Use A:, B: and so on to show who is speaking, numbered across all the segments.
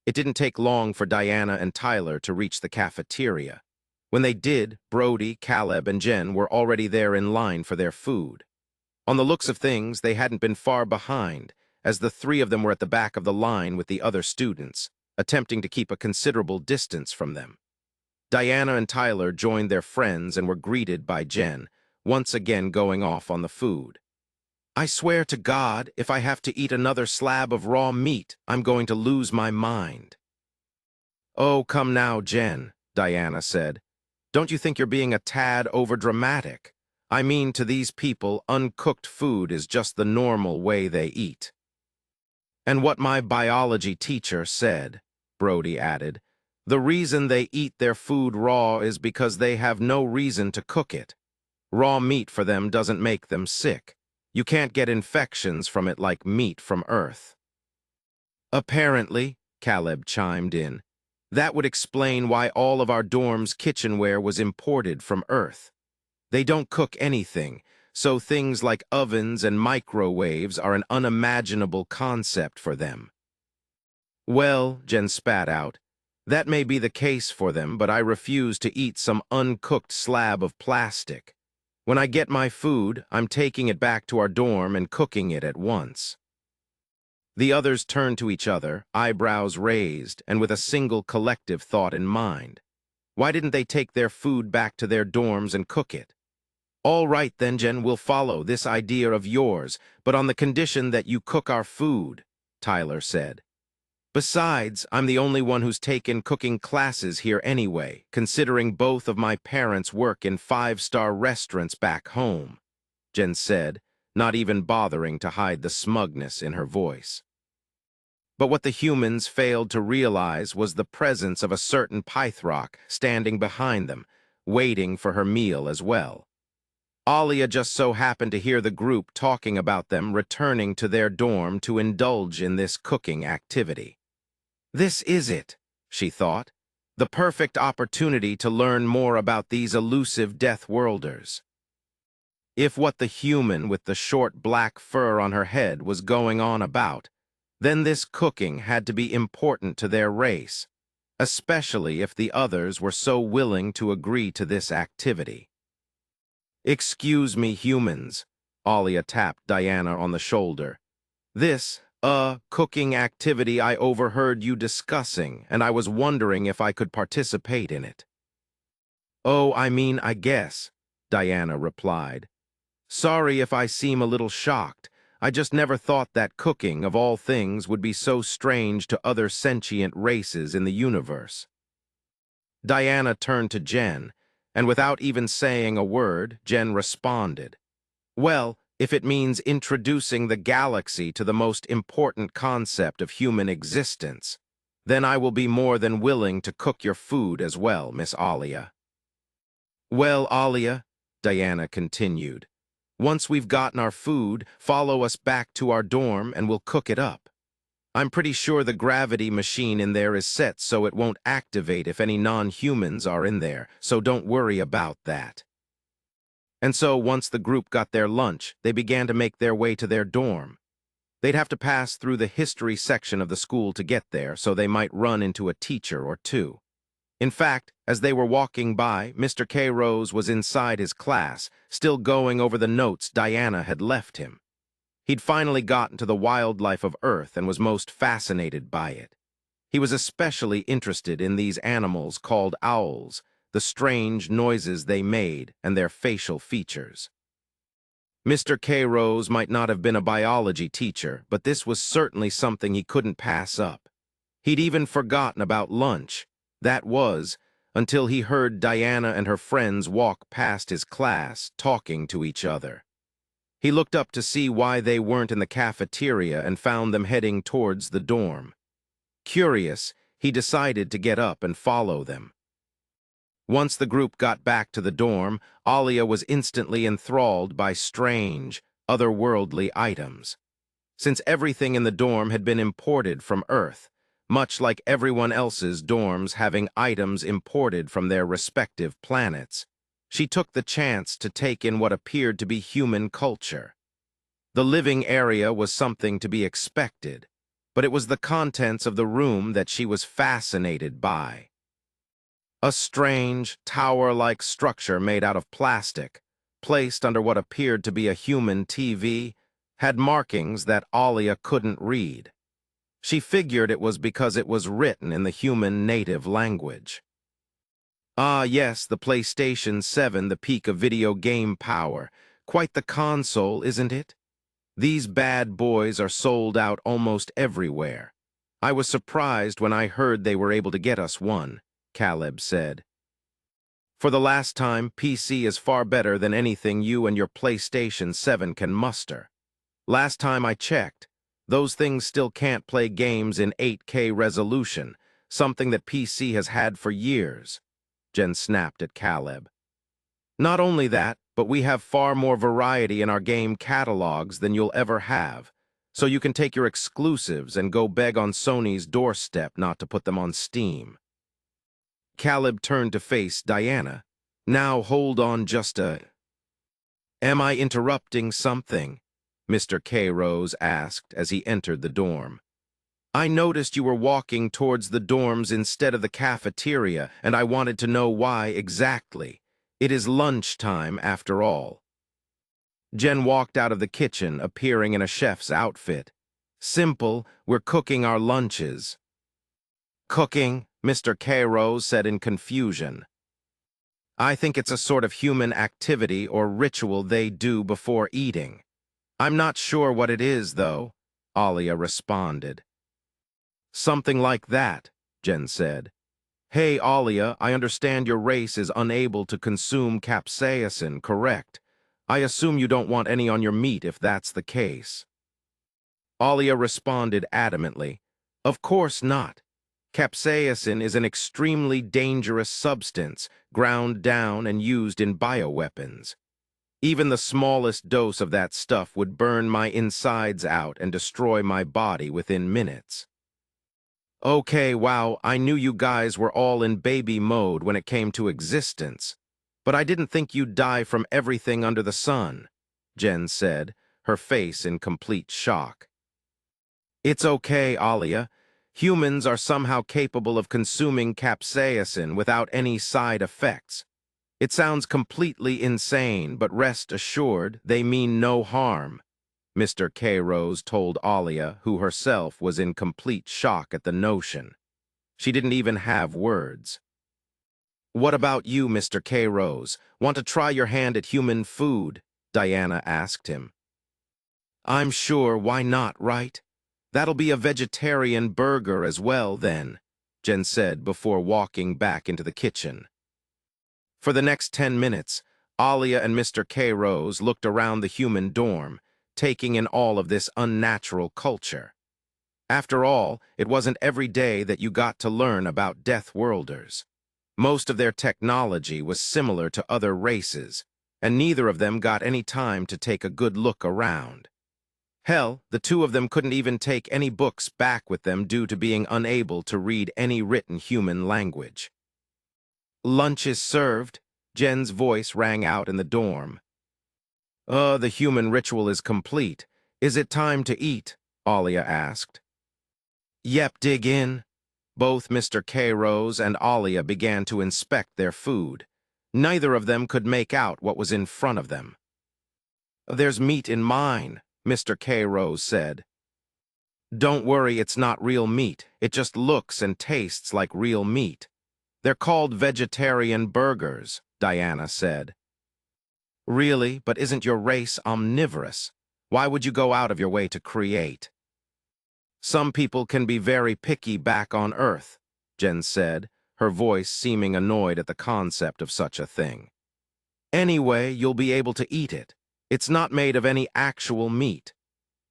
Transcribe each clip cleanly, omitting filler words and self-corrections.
A: It didn't take long for Diana and Tyler to reach the cafeteria. When they did, Brody, Caleb, and Jen were already there in line for their food. On the looks of things, they hadn't been far behind, as the three of them were at the back of the line with the other students, attempting to keep a considerable distance from them. Diana and Tyler joined their friends and were greeted by Jen, once again going off on the food. "I swear to God, if I have to eat another slab of raw meat, I'm going to lose my mind." "Oh, come now, Jen," Diana said. "Don't you think you're being a tad overdramatic? I mean, to these people, uncooked food is just the normal way they eat." "And what my biology teacher said," Brody added, "the reason they eat their food raw is because they have no reason to cook it. Raw meat for them doesn't make them sick. You can't get infections from it like meat from Earth." "Apparently," Caleb chimed in, "that would explain why all of our dorm's kitchenware was imported from Earth. They don't cook anything, so things like ovens and microwaves are an unimaginable concept for them." "Well," Jen spat out, "that may be the case for them, but I refuse to eat some uncooked slab of plastic. When I get my food, I'm taking it back to our dorm and cooking it at once." The others turned to each other, eyebrows raised, and with a single collective thought in mind. Why didn't they take their food back to their dorms and cook it? "All right then, Jen, we'll follow this idea of yours, but on the condition that you cook our food," Tyler said. "Besides, I'm the only one who's taken cooking classes here anyway, considering both of my parents work in five-star restaurants back home," Jen said, not even bothering to hide the smugness in her voice. But what the humans failed to realize was the presence of a certain Pythrock standing behind them, waiting for her meal as well. Alia just so happened to hear the group talking about them returning to their dorm to indulge in this cooking activity. "This is it," she thought, "the perfect opportunity to learn more about these elusive Death-Worlders." If what the human with the short black fur on her head was going on about, then this cooking had to be important to their race, especially if the others were so willing to agree to this activity. "Excuse me, humans," Alia tapped Diana on the shoulder. "This, cooking activity I overheard you discussing, and I was wondering if I could participate in it." "Oh, I mean, I guess," Diana replied. "Sorry if I seem a little shocked. I just never thought that cooking, of all things, would be so strange to other sentient races in the universe." Diana turned to Jen, and without even saying a word, Jen responded, "Well, if it means introducing the galaxy to the most important concept of human existence, then I will be more than willing to cook your food as well, Miss Alia." "Well, Alia," Diana continued, "once we've gotten our food, follow us back to our dorm and we'll cook it up. I'm pretty sure the gravity machine in there is set so it won't activate if any non-humans are in there, so don't worry about that." And so, once the group got their lunch, they began to make their way to their dorm. They'd have to pass through the history section of the school to get there, so they might run into a teacher or two. In fact, as they were walking by, Mr. K. Rose was inside his class, still going over the notes Diana had left him. He'd finally gotten to the wildlife of Earth and was most fascinated by it. He was especially interested in these animals called owls, the strange noises they made, and their facial features. Mr. K. Rose might not have been a biology teacher, but this was certainly something he couldn't pass up. He'd even forgotten about lunch. That was, until he heard Diana and her friends walk past his class, talking to each other. He looked up to see why they weren't in the cafeteria and found them heading towards the dorm. Curious, he decided to get up and follow them. Once the group got back to the dorm, Alia was instantly enthralled by strange, otherworldly items. Since everything in the dorm had been imported from Earth, much like everyone else's dorms having items imported from their respective planets, she took the chance to take in what appeared to be human culture. The living area was something to be expected. but it was the contents of the room that she was fascinated by. A strange, tower-like structure made out of plastic, placed under what appeared to be a human TV, had markings that Alia couldn't read. She figured it was because it was written in the human native language. Ah, yes, the PlayStation 7, the peak of video game power. Quite the console, isn't it? These bad boys are sold out almost everywhere. I was surprised when I heard they were able to get us one, Caleb said. For the last time, PC is far better than anything you and your PlayStation 7 can muster. Last time I checked, those things still can't play games in 8K resolution, something that PC has had for years, Jen snapped at Caleb. Not only that, but we have far more variety in our game catalogs than you'll ever have, so you can take your exclusives and go beg on Sony's doorstep not to put them on Steam. Caleb turned to face Diana. Now hold on just a... Am I interrupting something? Mr. K. Rose asked as he entered the dorm. I noticed you were walking towards the dorms instead of the cafeteria, and I wanted to know why exactly. It is lunchtime, after all. Jen walked out of the kitchen, appearing in a chef's outfit. Simple, we're cooking our lunches. Cooking, Mr. K. Rose said in confusion. I think it's a sort of human activity or ritual they do before eating. I'm not sure what it is, though, Alia responded. Something like that, Jen said. Hey, Alia, I understand your race is unable to consume capsaicin, correct? I assume you don't want any on your meat if that's the case. Alia responded adamantly. Of course not. Capsaicin is an extremely dangerous substance, ground down and used in bioweapons. Even the smallest dose of that stuff would burn my insides out and destroy my body within minutes. Okay, wow, I knew you guys were all in baby mode when it came to existence, but I didn't think you'd die from everything under the sun, Jen said, her face in complete shock. It's okay, Alia. Humans are somehow capable of consuming capsaicin without any side effects. It sounds completely insane, but rest assured, they mean no harm, Mr. K. Rose told Alia, who herself was in complete shock at the notion. She didn't even have words. What about you, Mr. K. Rose? Want to try your hand at human food? Diana asked him. I'm sure, why not, right? That'll be a vegetarian burger as well, then, Jen said before walking back into the kitchen. For the next 10 minutes, Alia and Mr. K. Rose looked around the human dorm, taking in all of this unnatural culture. After all, it wasn't every day that you got to learn about Death Worlders. Most of their technology was similar to other races, and neither of them got any time to take a good look around. Hell, the two of them couldn't even take any books back with them due to being unable to read any written human language. Lunch is served, Jen's voice rang out in the dorm. The human ritual is complete. Is it time to eat? Alia asked. Yep, dig in. Both Mr. K. Rose and Alia began to inspect their food. Neither of them could make out what was in front of them. There's meat in mine, Mr. K. Rose said. Don't worry, it's not real meat. It just looks and tastes like real meat. They're called vegetarian burgers, Diana said. Really? But isn't your race omnivorous? Why would you go out of your way to create? Some people can be very picky back on Earth, Jen said, her voice seeming annoyed at the concept of such a thing. Anyway, you'll be able to eat it. It's not made of any actual meat.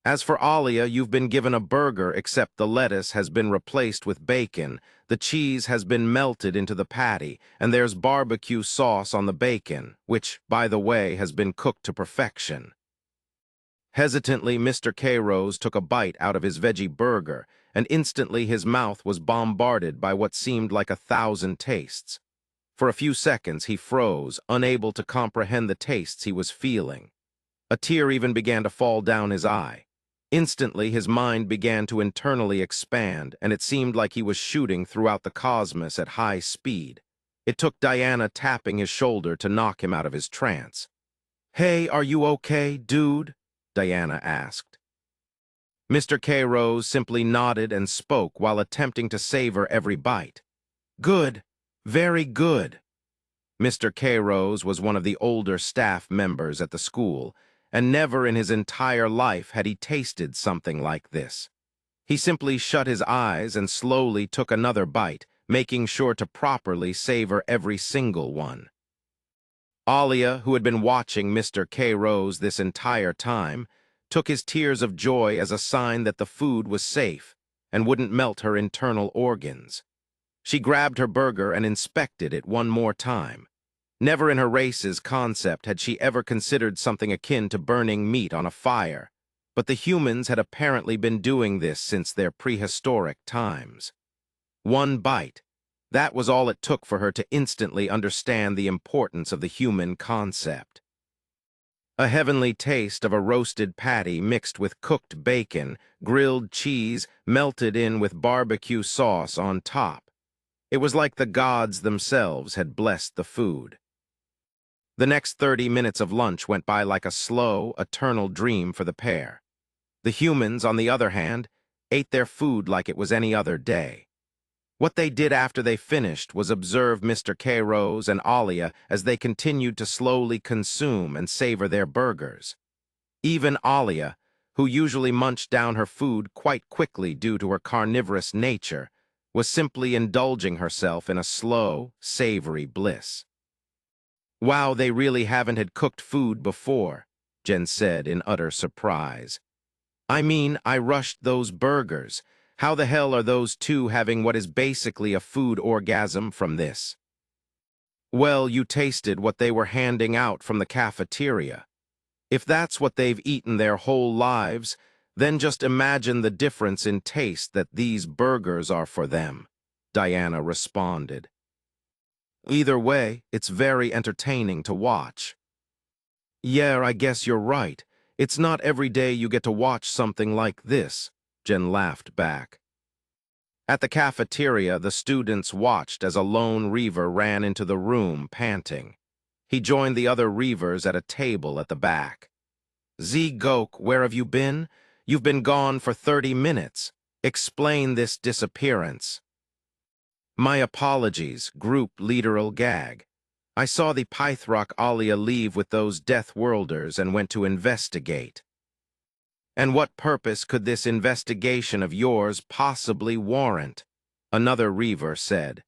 A: As for Alia, you've been given a burger except the lettuce has been replaced with bacon, the cheese has been melted into the patty, and there's barbecue sauce on the bacon, which, by the way, has been cooked to perfection. Hesitantly, Mr. K. Rose took a bite out of his veggie burger, and instantly his mouth was bombarded by what seemed like 1,000 tastes. For a few seconds he froze, unable to comprehend the tastes he was feeling. A tear even began to fall down his eye. Instantly, his mind began to internally expand, and it seemed like he was shooting throughout the cosmos at high speed. It took Diana tapping his shoulder to knock him out of his trance. "Hey, are you okay, dude?" Diana asked. Mr. K. Rose simply nodded and spoke while attempting to savor every bite. "Good. Very good." Mr. K. Rose was one of the older staff members at the school, and never in his entire life had he tasted something like this. He simply shut his eyes and slowly took another bite, making sure to properly savor every single one. Alia, who had been watching Mr. K. Rose this entire time, took his tears of joy as a sign that the food was safe and wouldn't melt her internal organs. She grabbed her burger and inspected it one more time. Never in her race's concept had she ever considered something akin to burning meat on a fire, but the humans had apparently been doing this since their prehistoric times. One bite. That was all it took for her to instantly understand the importance of the human concept. A heavenly taste of a roasted patty mixed with cooked bacon, grilled cheese, melted in with barbecue sauce on top. It was like the gods themselves had blessed the food. The next 30 minutes of lunch went by like a slow, eternal dream for the pair. The humans, on the other hand, ate their food like it was any other day. What they did after they finished was observe Mr. K. Rose and Alia as they continued to slowly consume and savor their burgers. Even Alia, who usually munched down her food quite quickly due to her carnivorous nature, was simply indulging herself in a slow, savory bliss. "Wow, they really haven't had cooked food before," Jen said in utter surprise. "I mean, I rushed those burgers. How the hell are those two having what is basically a food orgasm from this?" "Well, you tasted what they were handing out from the cafeteria. If that's what they've eaten their whole lives, then just imagine the difference in taste that these burgers are for them," Diana responded. "Either way, it's very entertaining to watch." "Yeah, I guess you're right. It's not every day you get to watch something like this," Jen laughed back. At the cafeteria, the students watched as a lone Reaver ran into the room, panting. He joined the other Reavers at a table at the back. "Gok, where have you been? You've been gone for 30 minutes. Explain this disappearance." "My apologies, Group Leader Gag. I saw the Pythrock Alia leave with those Death Worlders and went to investigate." "And what purpose could this investigation of yours possibly warrant?" another Reaver said.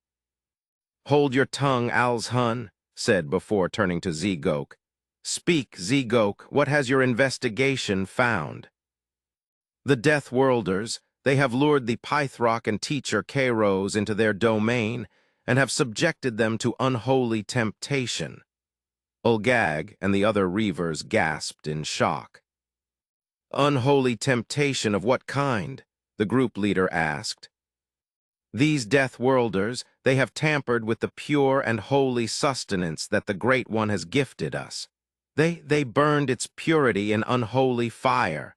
A: "Hold your tongue, Alzhun," said before turning to Gok. "Speak, Gok, what has your investigation found?" "The Death Worlders, they have lured the Pythrock and teacher Kairos into their domain and have subjected them to unholy temptation." Ulgag and the other Reavers gasped in shock. "Unholy temptation of what kind?" the group leader asked. "These Death Worlders, they have tampered with the pure and holy sustenance that the Great One has gifted us. They burned its purity in unholy fire."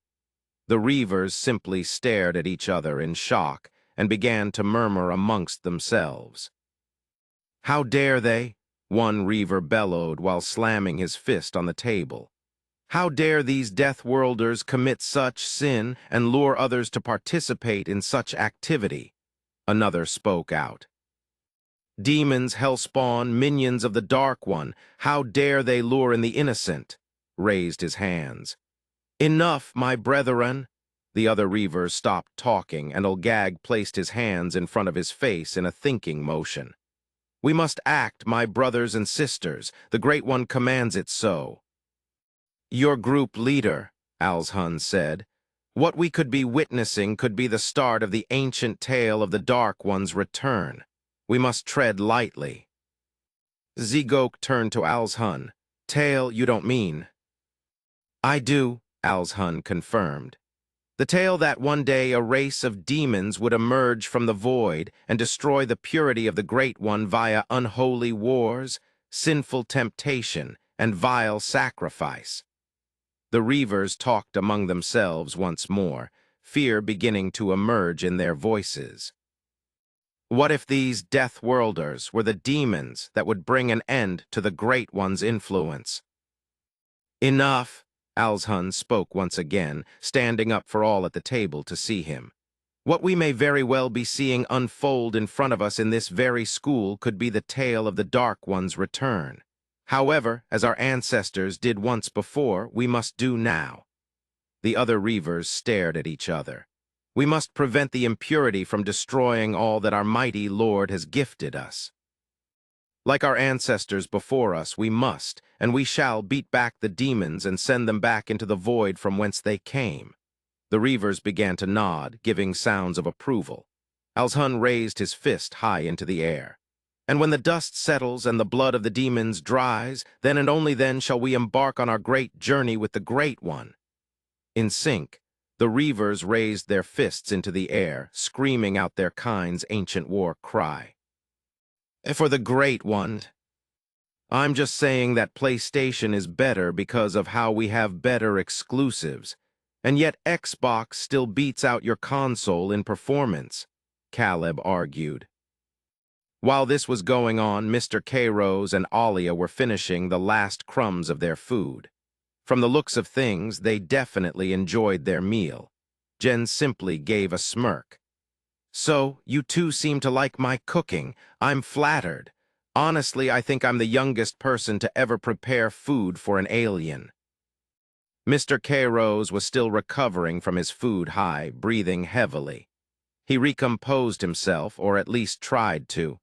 A: The Reavers simply stared at each other in shock and began to murmur amongst themselves. "How dare they?" one Reaver bellowed while slamming his fist on the table. "How dare these Death Worlders commit such sin and lure others to participate in such activity?" Another spoke out. "Demons, hellspawn, minions of the Dark One, how dare they lure in the innocent?" raised his hands. "Enough, my brethren." The other Reavers stopped talking, and Ulgag placed his hands in front of his face in a thinking motion. "We must act, my brothers and sisters. The Great One commands it so." "Your group leader," Alzhun said. "What we could be witnessing could be the start of the ancient tale of the Dark One's return. We must tread lightly." Gok turned to Alzhun. "Tale you don't mean?" "I do," Alzhun confirmed. "The tale that one day a race of demons would emerge from the void and destroy the purity of the Great One via unholy wars, sinful temptation, and vile sacrifice." The Reavers talked among themselves once more, fear beginning to emerge in their voices. What if these Death Worlders were the demons that would bring an end to the Great One's influence? Enough, Alshun spoke once again, standing up for all at the table to see him. What we may very well be seeing unfold in front of us in this very school could be the tale of the Dark One's return. However, as our ancestors did once before, we must do now. The other Reavers stared at each other. We must prevent the impurity from destroying all that our mighty Lord has gifted us. Like our ancestors before us, we must, and we shall beat back the demons and send them back into the void from whence they came. The Reavers began to nod, giving sounds of approval. Alshun raised his fist high into the air. And when the dust settles and the blood of the demons dries, then and only then shall we embark on our great journey with the Great One. In sync, the Reavers raised their fists into the air, screaming out their kind's ancient war cry. For the Great One. I'm just saying that PlayStation is better because of how we have better exclusives. And yet Xbox still beats out your console in performance, Caleb argued. While this was going on, Mr. K-Rose and Alia were finishing the last crumbs of their food. From the looks of things, they definitely enjoyed their meal. Jen simply gave a smirk. So, you two seem to like my cooking. I'm flattered. Honestly, I think I'm the youngest person to ever prepare food for an alien. Mr. K-Rose was still recovering from his food high, breathing heavily. He recomposed himself, or at least tried to.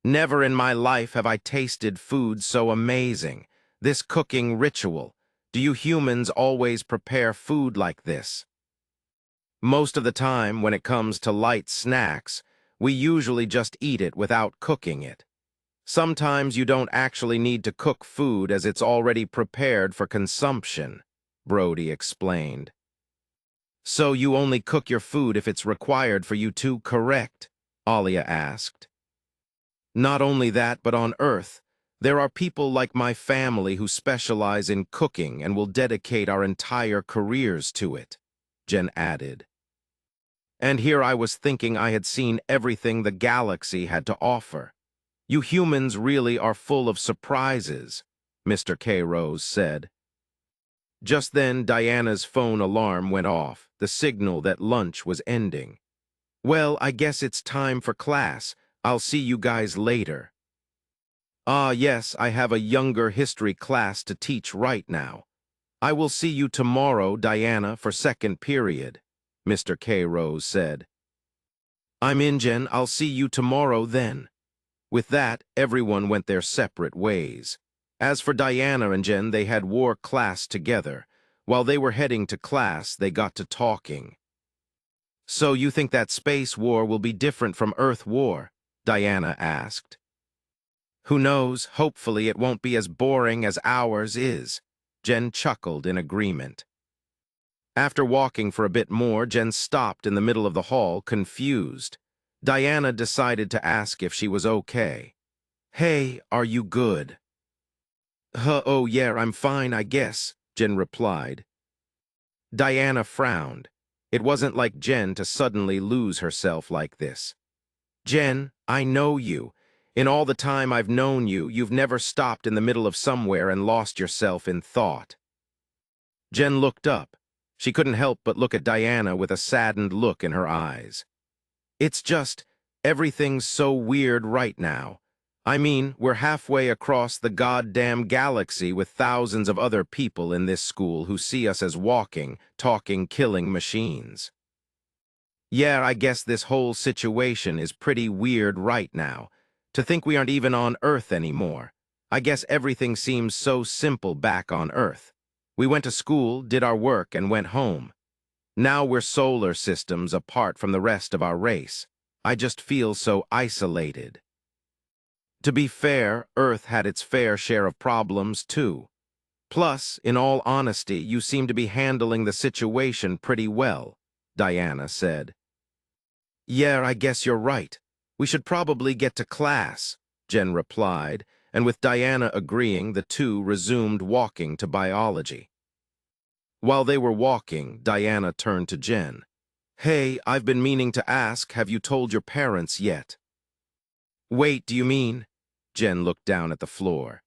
A: Never in my life have I tasted food so amazing. This cooking ritual. Do you humans always prepare food like this? Most of the time, when it comes to light snacks, we usually just eat it without cooking it. Sometimes you don't actually need to cook food as it's already prepared for consumption, Brody explained. So you only cook your food if it's required for you to, correct? Alia asked. Not only that, but on Earth, there are people like my family who specialize in cooking and will dedicate our entire careers to it, Jen added. And here I was thinking I had seen everything the galaxy had to offer. You humans really are full of surprises, Mr. K-Rose said. Just then, Diana's phone alarm went off, the signal that lunch was ending. Well, I guess it's time for class. I'll see you guys later. Ah, yes, I have a younger history class to teach right now. I will see you tomorrow, Diana, for second period, Mr. K-Rose said. I'm in, Jen. I'll see you tomorrow then. With that, everyone went their separate ways. As for Diana and Jen, they had war class together. While they were heading to class, they got to talking. So you think that space war will be different from Earth war? Diana asked. Who knows? Hopefully it won't be as boring as ours is. Jen chuckled in agreement. After walking for a bit more, Jen stopped in the middle of the hall, confused. Diana decided to ask if she was okay. Hey, are you good? Oh yeah, I'm fine, I guess, Jen replied. Diana frowned. It wasn't like Jen to suddenly lose herself like this. Jen, I know you. In all the time I've known you, you've never stopped in the middle of somewhere and lost yourself in thought. Jen looked up. She couldn't help but look at Diana with a saddened look in her eyes. It's just, everything's so weird right now. I mean, we're halfway across the goddamn galaxy with thousands of other people in this school who see us as walking, talking, killing machines. Yeah, I guess this whole situation is pretty weird right now. To think we aren't even on Earth anymore. I guess everything seems so simple back on Earth. We went to school, did our work, and went home. Now we're solar systems apart from the rest of our race. I just feel so isolated. To be fair, Earth had its fair share of problems, too. Plus, in all honesty, you seem to be handling the situation pretty well, Diana said. Yeah, I guess you're right. We should probably get to class, Jen replied, and with Diana agreeing, the two resumed walking to biology. While they were walking, Diana turned to Jen. Hey, I've been meaning to ask, have you told your parents yet? Wait, do you mean? Jen looked down at the floor.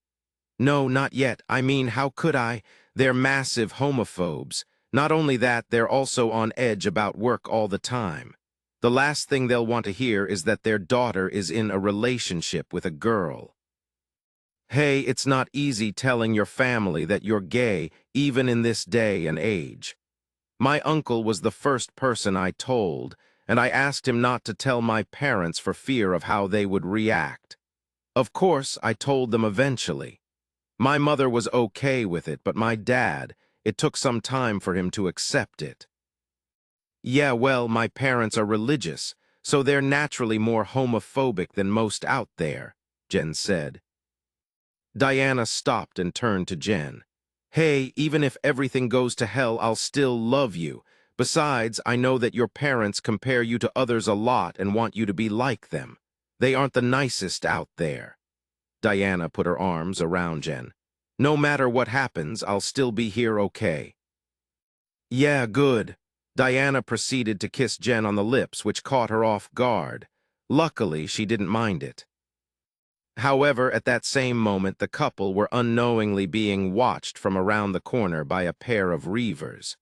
A: No, not yet. I mean, how could I? They're massive homophobes. Not only that, they're also on edge about work all the time. The last thing they'll want to hear is that their daughter is in a relationship with a girl. Hey, it's not easy telling your family that you're gay, even in this day and age. My uncle was the first person I told, and I asked him not to tell my parents for fear of how they would react. Of course, I told them eventually. My mother was okay with it, but my dad, it took some time for him to accept it. Yeah, well, my parents are religious, so they're naturally more homophobic than most out there, Jen said. Diana stopped and turned to Jen. Hey, even if everything goes to hell, I'll still love you. Besides, I know that your parents compare you to others a lot and want you to be like them. They aren't the nicest out there. Diana put her arms around Jen. No matter what happens, I'll still be here okay. Yeah, good. Diana proceeded to kiss Jen on the lips, which caught her off guard. Luckily, she didn't mind it. However, at that same moment, the couple were unknowingly being watched from around the corner by a pair of Reavers.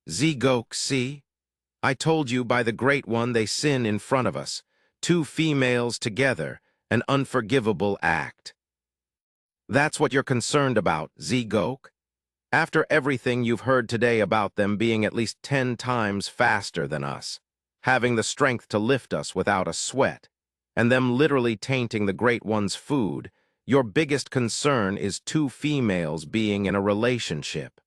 A: Zegok, see? I told you by the Great One they sin in front of us. Two females together, an unforgivable act. That's what you're concerned about, Zegok? After everything you've heard today about them being at least 10 times faster than us, having the strength to lift us without a sweat, and them literally tainting the Great One's food, your biggest concern is two females being in a relationship.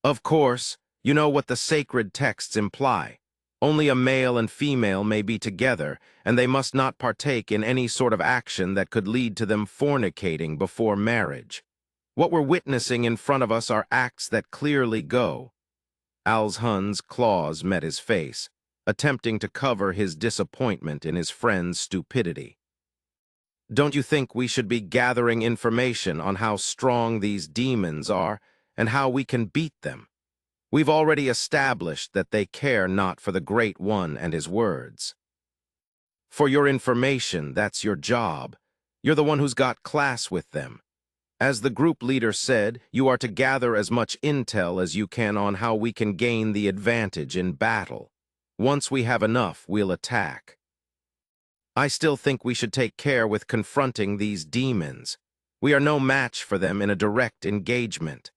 A: Of course, you know what the sacred texts imply. Only a male and female may be together, and they must not partake in any sort of action that could lead to them fornicating before marriage. What we're witnessing in front of us are acts that clearly go. Alshun's claws met his face, attempting to cover his disappointment in his friend's stupidity. Don't you think we should be gathering information on how strong these demons are and how we can beat them? We've already established that they care not for the Great One and his words. For your information, that's your job. You're the one who's got class with them. As the group leader said, you are to gather as much intel as you can on how we can gain the advantage in battle. Once we have enough, we'll attack. I still think we should take care with confronting these demons. We are no match for them in a direct engagement.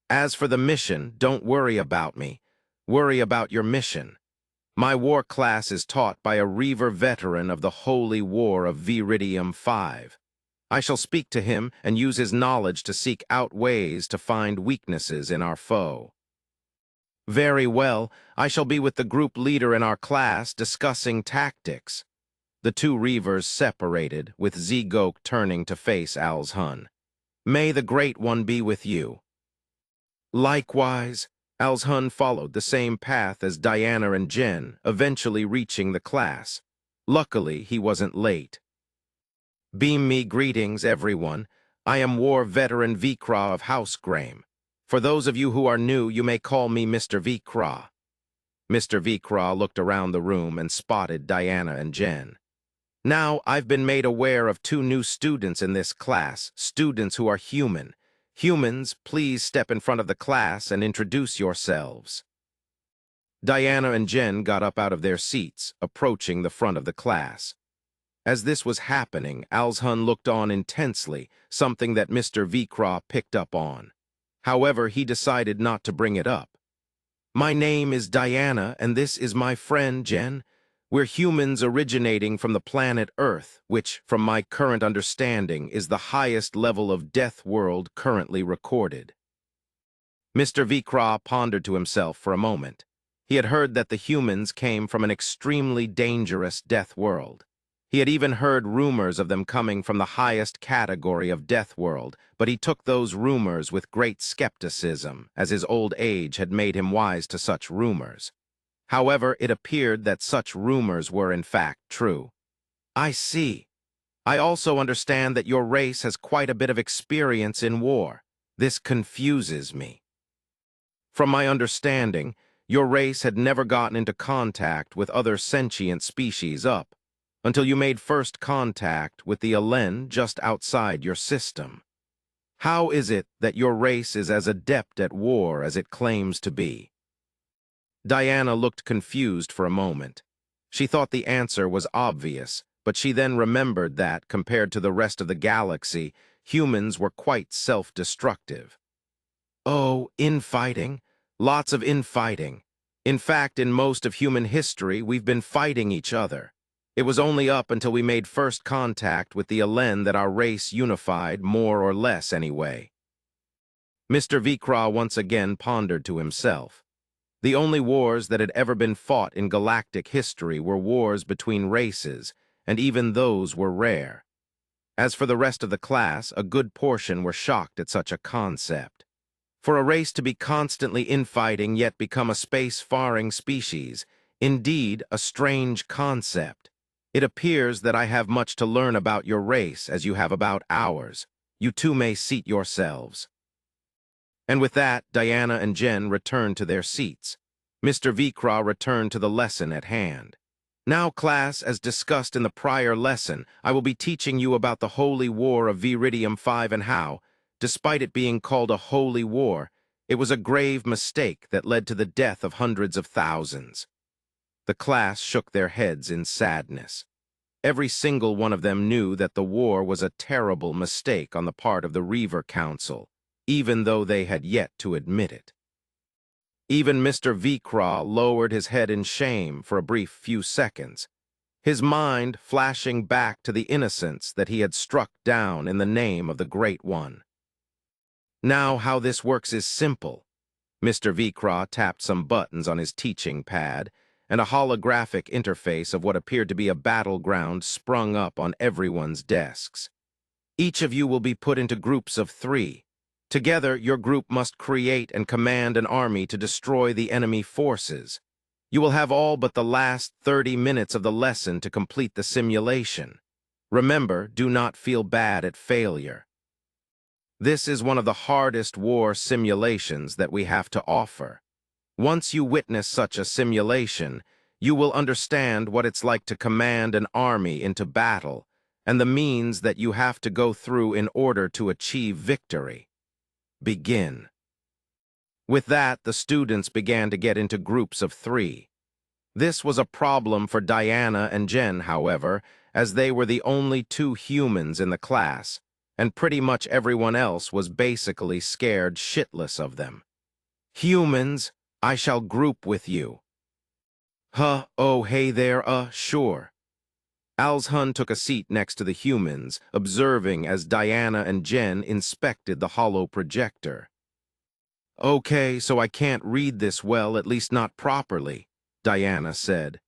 A: As for the mission, don't worry about me. Worry about your mission. My war class is taught by a Reaver veteran of the Holy War of Viridium 5. I shall speak to him and use his knowledge to seek out ways to find weaknesses in our foe. Very well, I shall be with the group leader in our class discussing tactics. The two Reavers separated, with Zegok turning to face Alshun. May the Great One be with you. Likewise, Alshun followed the same path as Diana and Jen, eventually reaching the class. Luckily, he wasn't late. Beam me greetings, everyone. I am war veteran Vikra of House Graham. For those of you who are new, you may call me Mr. Vikra. Mr. Vikra looked around the room and spotted Diana and Jen. Now, I've been made aware of two new students in this class, students who are human. Humans, please step in front of the class and introduce yourselves. Diana and Jen got up out of their seats, approaching the front of the class. As this was happening, Alshun looked on intensely, something that Mr. Vikra picked up on. However, he decided not to bring it up. My name is Diana, and this is my friend, Jen. We're humans originating from the planet Earth, which, from my current understanding, is the highest level of death world currently recorded. Mr. Vikra pondered to himself for a moment. He had heard that the humans came from an extremely dangerous death world. He had even heard rumors of them coming from the highest category of death world, but he took those rumors with great skepticism, as his old age had made him wise to such rumors. However, it appeared that such rumors were in fact true. I see. I also understand that your race has quite a bit of experience in war. This confuses me. From my understanding, your race had never gotten into contact with other sentient species up until you made first contact with the Alen just outside your system. How is it that your race is as adept at war as it claims to be? Diana looked confused for a moment. She thought the answer was obvious, but she then remembered that, compared to the rest of the galaxy, humans were quite self-destructive. Oh, infighting. Lots of infighting. In fact, in most of human history, we've been fighting each other. It was only up until we made first contact with the Alen that our race unified, more or less anyway. Mr. Vikra once again pondered to himself. The only wars that had ever been fought in galactic history were wars between races, and even those were rare. As for the rest of the class, a good portion were shocked at such a concept. For a race to be constantly infighting yet become a space-faring species, indeed a strange concept. It appears that I have much to learn about your race as you have about ours. You two may seat yourselves. And with that, Diana and Jen returned to their seats. Mr. Vikra returned to the lesson at hand. Now, class, as discussed in the prior lesson, I will be teaching you about the Holy War of Viridium 5 and how, despite it being called a holy war, it was a grave mistake that led to the death of hundreds of thousands. The class shook their heads in sadness. Every single one of them knew that the war was a terrible mistake on the part of the Reaver Council, even though they had yet to admit it. Even Mr. Vikra lowered his head in shame for a brief few seconds, his mind flashing back to the innocence that he had struck down in the name of the Great One. Now how this works is simple. Mr. Vikra tapped some buttons on his teaching pad, and a holographic interface of what appeared to be a battleground sprung up on everyone's desks. Each of you will be put into groups of 3. Together, your group must create and command an army to destroy the enemy forces. You will have all but the last 30 minutes of the lesson to complete the simulation. Remember, do not feel bad at failure. This is one of the hardest war simulations that we have to offer. Once you witness such a simulation, you will understand what it's like to command an army into battle and the means that you have to go through in order to achieve victory. Begin. With that, the students began to get into groups of 3. This was a problem for Diana and Jen, however, as they were the only 2 humans in the class, and pretty much everyone else was basically scared shitless of them. Humans, I shall group with you. Oh, hey there, sure. Alshun took a seat next to the humans, observing as Diana and Jen inspected the hollow projector. Okay, so I can't read this well, at least not properly, Diana said.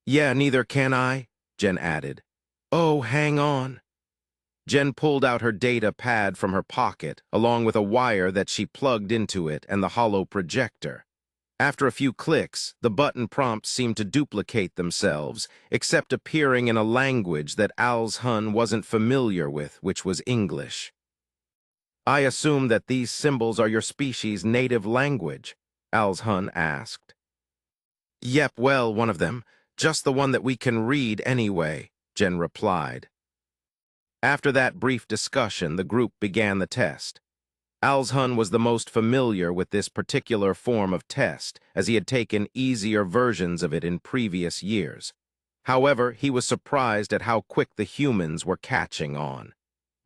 A: Yeah, neither can I, Jen added. Oh, hang on. Jen pulled out her data pad from her pocket, along with a wire that she plugged into it and the hollow projector. After a few clicks, the button prompts seemed to duplicate themselves, except appearing in a language that Alshun wasn't familiar with, which was English. I assume that these symbols are your species' native language, Alshun asked. Yep, well, one of them. Just the one that we can read anyway, Jen replied. After that brief discussion, the group began the test. Alshun was the most familiar with this particular form of test, as he had taken easier versions of it in previous years. However, he was surprised at how quick the humans were catching on.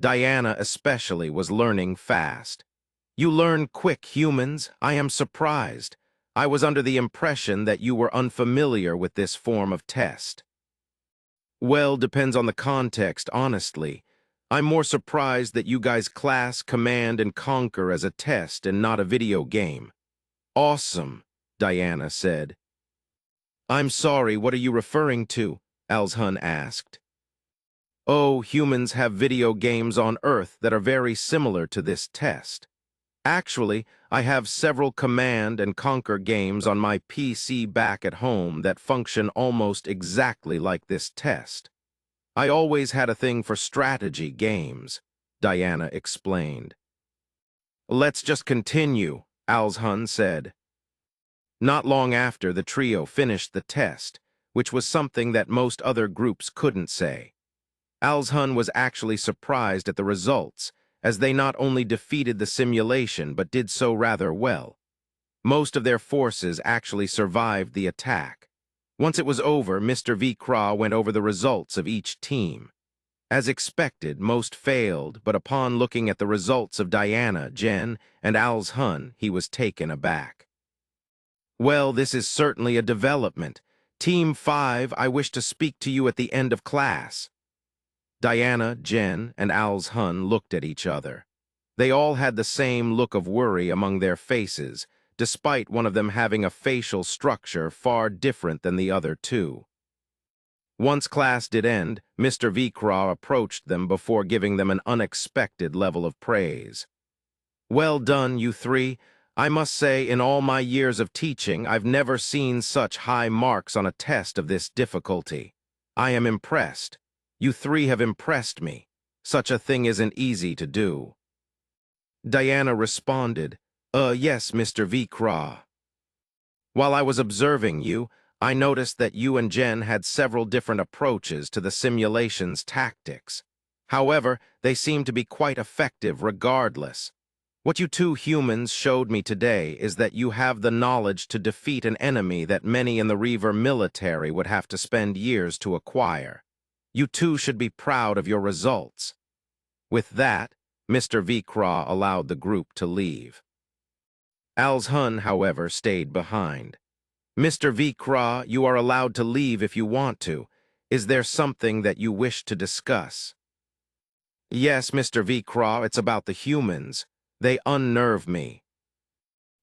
A: Diana especially was learning fast. You learn quick, humans. I am surprised. I was under the impression that you were unfamiliar with this form of test. Well, depends on the context, honestly. I'm more surprised that you guys class, command, and conquer as a test and not a video game. Awesome, Diana said. I'm sorry, what are you referring to? Alshun asked. Oh, humans have video games on Earth that are very similar to this test. Actually, I have several command and conquer games on my PC back at home that function almost exactly like this test. I always had a thing for strategy games, Diana explained. Let's just continue, Alshun said. Not long after, the trio finished the test, which was something that most other groups couldn't say. Alshun was actually surprised at the results, as they not only defeated the simulation but did so rather well. Most of their forces actually survived the attack. Once it was over, Mr. V. Craw went over the results of each team. As expected, most failed, but upon looking at the results of Diana, Jen, and Alshun, he was taken aback. Well, this is certainly a development. Team 5, I wish to speak to you at the end of class. Diana, Jen, and Alshun looked at each other. They all had the same look of worry among their faces, despite one of them having a facial structure far different than the other two. Once class did end, Mr. Vikra approached them before giving them an unexpected level of praise. Well done, you three. I must say, in all my years of teaching, I've never seen such high marks on a test of this difficulty. I am impressed. You three have impressed me. Such a thing isn't easy to do. Diana responded, yes, Mr. Vikra. While I was observing you, I noticed that you and Jen had several different approaches to the simulation's tactics. However, they seem to be quite effective regardless. What you two humans showed me today is that you have the knowledge to defeat an enemy that many in the Reaver military would have to spend years to acquire. You two should be proud of your results. With that, Mr. Vikra allowed the group to leave. Alshun, however, stayed behind. Mr. Vikra, you are allowed to leave if you want to. Is there something that you wish to discuss? Yes, Mr. Vikra, it's about the humans. They unnerve me.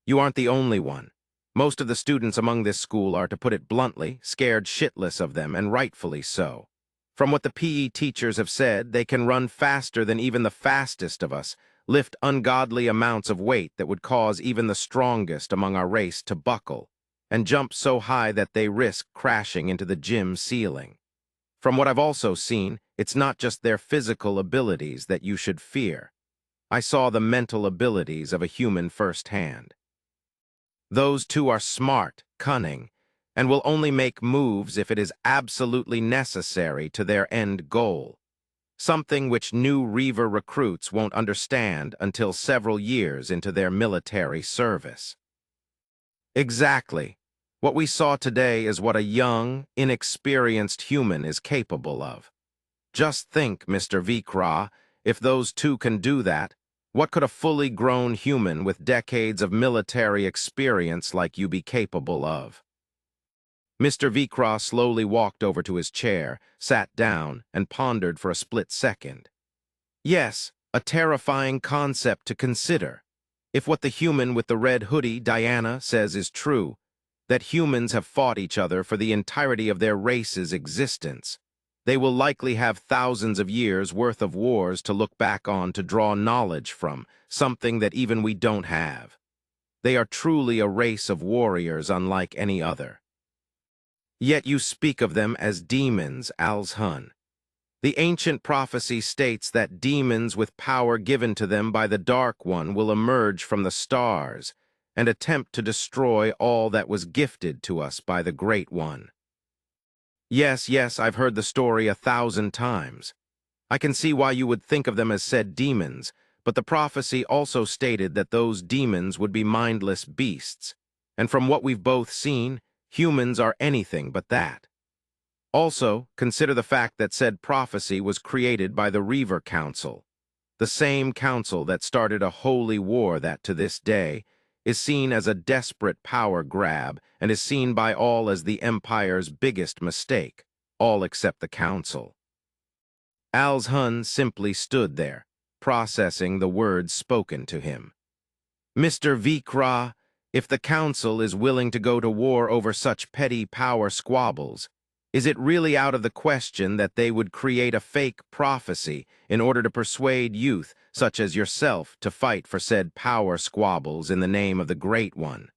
A: You aren't the only one. Most of the students among this school are, to put it bluntly, scared shitless of them, and rightfully so. From what the PE teachers have said, they can run faster than even the fastest of us, lift ungodly amounts of weight that would cause even the strongest among our race to buckle, and jump so high that they risk crashing into the gym ceiling. From what I've also seen, it's not just their physical abilities that you should fear. I saw the mental abilities of a human firsthand. Those two are smart, cunning, and will only make moves if it is absolutely necessary to their end goal, something which new Reaver recruits won't understand until several years into their military service. Exactly. What we saw today is what a young, inexperienced human is capable of. Just think, Mr. Vikra, if those two can do that, what could a fully grown human with decades of military experience like you be capable of? Mr. Vikra slowly walked over to his chair, sat down, and pondered for a split second. Yes, a terrifying concept to consider. If what the human with the red hoodie, Diana, says is true, that humans have fought each other for the entirety of their race's existence, they will likely have thousands of years' worth of wars to look back on to draw knowledge from, something that even we don't have. They are truly a race of warriors unlike any other. Yet you speak of them as demons, Alshun. The ancient prophecy states that demons with power given to them by the Dark One will emerge from the stars and attempt to destroy all that was gifted to us by the Great One. Yes, I've heard the story 1,000 times. I can see why you would think of them as said demons, but the prophecy also stated that those demons would be mindless beasts, and from what we've both seen, humans are anything but that. Also, consider the fact that said prophecy was created by the Reaver Council, the same council that started a holy war that, to this day, is seen as a desperate power grab and is seen by all as the Empire's biggest mistake, all except the council. Alshun simply stood there, processing the words spoken to him. Mr. Vikra, if the council is willing to go to war over such petty power squabbles, is it really out of the question that they would create a fake prophecy in order to persuade youth, such as yourself, to fight for said power squabbles in the name of the Great One?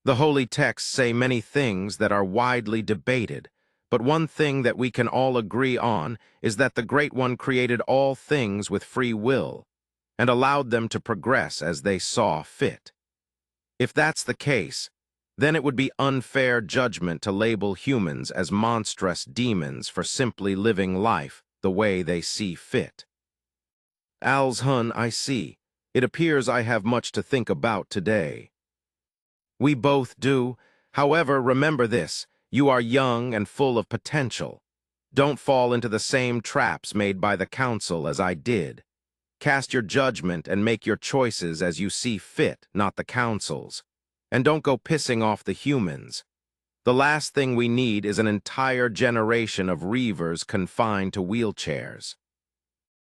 A: The holy texts say many things that are widely debated, but one thing that we can all agree on is that the Great One created all things with free will and allowed them to progress as they saw fit. If that's the case, then it would be unfair judgment to label humans as monstrous demons for simply living life the way they see fit. Hun, I see. It appears I have much to think about today. We both do. However, remember this, you are young and full of potential. Don't fall into the same traps made by the council as I did. Cast your judgment and make your choices as you see fit, not the council's. And don't go pissing off the humans. The last thing we need is an entire generation of Reavers confined to wheelchairs.